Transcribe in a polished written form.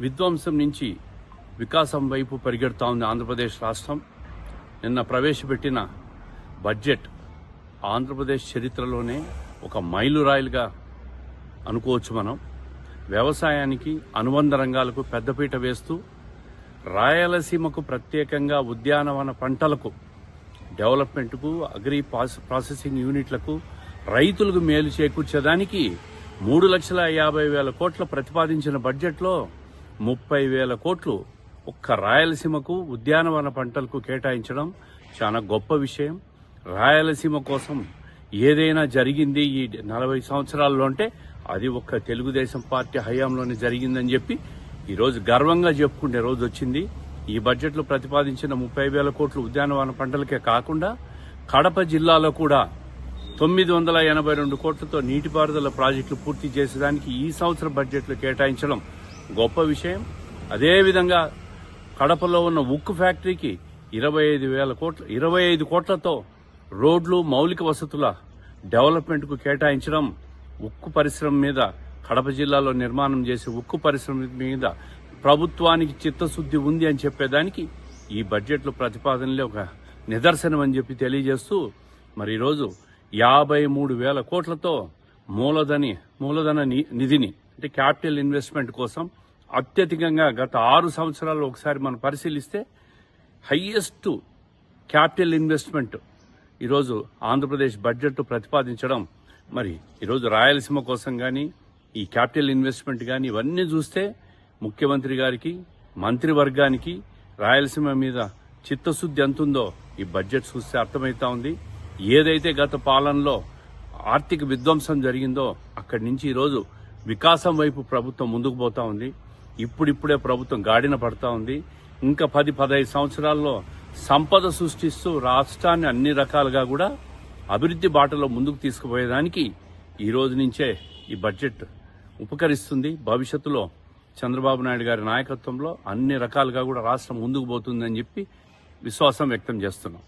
విధ్వంసం నుంచి వికాసం వైపు పరిగెడుతూ ఉంది ఆంధ్రప్రదేశ్ రాష్ట్రం. నిన్న ప్రవేశపెట్టిన బడ్జెట్ ఆంధ్రప్రదేశ్ చరిత్రలోనే ఒక మైలురాయిలుగా అనుకోవచ్చు. మనం వ్యవసాయానికి అనుబంధ రంగాలకు పెద్దపీట వేస్తూ రాయలసీమకు ప్రత్యేకంగా ఉద్యానవన పంటలకు డెవలప్మెంట్కు అగ్రి ప్రాసెసింగ్ యూనిట్లకు రైతులకు మేలు చేకూర్చేదానికి 3,50,000 కోట్ల ప్రతిపాదించిన బడ్జెట్లో 30,000 కోట్లు ఒక్క రాయలసీమకు ఉద్యానవన పంటలకు కేటాయించడం చాలా గొప్ప విషయం. రాయలసీమ కోసం ఏదైనా జరిగింది ఈ 40 సంవత్సరాల్లో అంటే అది ఒక్క తెలుగుదేశం పార్టీ హయాంలోనే జరిగిందని చెప్పి ఈరోజు గర్వంగా చెప్పుకునే రోజు వచ్చింది. ఈ బడ్జెట్లో ప్రతిపాదించిన 30,000 కోట్లు ఉద్యానవన పంటలకే కాకుండా కడప జిల్లాలో కూడా 982 కోట్లతో నీటిపారుదల ప్రాజెక్టులు పూర్తి చేసేదానికి ఈ సంవత్సరం బడ్జెట్లో కేటాయించడం గొప్ప విషయం. అదేవిధంగా కడపలో ఉన్న ఉక్కు ఫ్యాక్టరీకి 25 కోట్లతో రోడ్లు మౌలిక వసతుల డెవలప్మెంట్కు కేటాయించడం, ఉక్కు పరిశ్రమ మీద కడప జిల్లాలో నిర్మాణం చేసే ఉక్కు పరిశ్రమ మీద ప్రభుత్వానికి చిత్తశుద్ధి ఉంది అని చెప్పేదానికి ఈ బడ్జెట్లో ప్రతిపాదనలే ఒక నిదర్శనం అని చెప్పి తెలియజేస్తూ మరి ఈరోజు 53,000 కోట్లతో మూలధన నిధిని అంటే క్యాపిటల్ ఇన్వెస్ట్మెంట్ కోసం అత్యధికంగా గత 6 సంవత్సరాల్లో ఒకసారి మనం పరిశీలిస్తే హైయెస్ట్ క్యాపిటల్ ఇన్వెస్ట్మెంట్ ఈరోజు ఆంధ్రప్రదేశ్ బడ్జెట్ ప్రతిపాదించడం, మరి ఈరోజు రాయలసీమ కోసం కానీ ఈ క్యాపిటల్ ఇన్వెస్ట్మెంట్ కానీ ఇవన్నీ చూస్తే ముఖ్యమంత్రి గారికి మంత్రివర్గానికి రాయలసీమ మీద చిత్తశుద్ధి ఎంతుందో ఈ బడ్జెట్ చూస్తే అర్థమవుతా ఉంది. ఏదైతే గత పాలనలో ఆర్థిక విధ్వంసం జరిగిందో అక్కడి నుంచి ఈరోజు వికాసం వైపు ప్రభుత్వం ముందుకు పోతా ఉంది. ఇప్పుడిప్పుడే ప్రభుత్వం గాడిన పడతా ఉంది. ఇంకా 10-15 సంవత్సరాల్లో సంపద సృష్టిస్తూ రాష్ట్రాన్ని అన్ని రకాలుగా కూడా అభివృద్ధి బాటలో ముందుకు తీసుకుపోయేదానికి ఈ రోజు నుంచే ఈ బడ్జెట్ ఉపకరిస్తుంది. భవిష్యత్తులో చంద్రబాబు నాయుడు గారి నాయకత్వంలో అన్ని రకాలుగా కూడా రాష్ట్రం ముందుకు పోతుందని చెప్పి విశ్వాసం వ్యక్తం చేస్తున్నాం.